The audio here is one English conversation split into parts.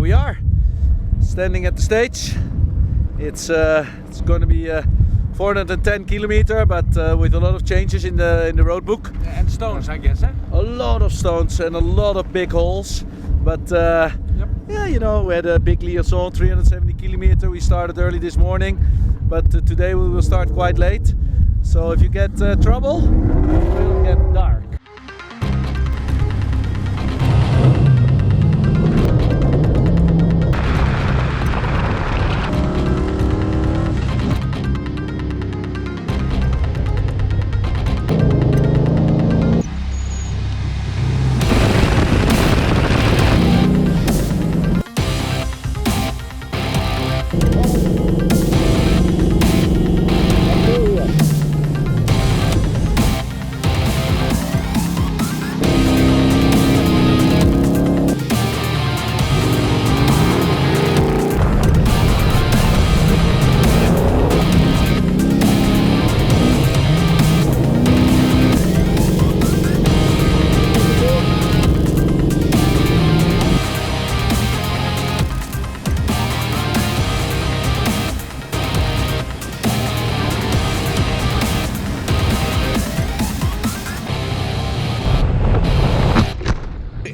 we are, standing at the stage. It's going to be 410 kilometer, but with a lot of changes in the roadbook. And stones, I guess, eh? A lot of stones and a lot of big holes. But yeah, you know, we had a big liaison, 370 kilometer. We started early this morning, but today we will start quite late. So if you get trouble, it will get dark.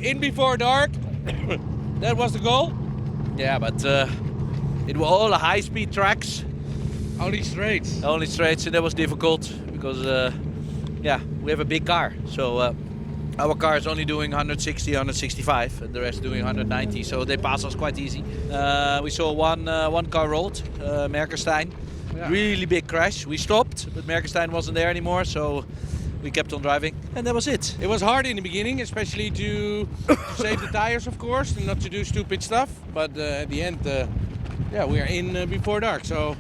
In before dark, that was the goal. Yeah, but it were all high-speed tracks. Only straights. Only straights, and that was difficult because yeah, we have a big car. So our car is only doing 160, 165, and the rest doing 190. So they pass us quite easy. We saw one car rolled, Merkenstein. Yeah. Really big crash. We stopped, but Merkenstein wasn't there anymore, so we kept on driving, and that was it. It was hard in the beginning, especially to save the tires, of course, and not to do stupid stuff. But at the end, yeah, we are in before dark. So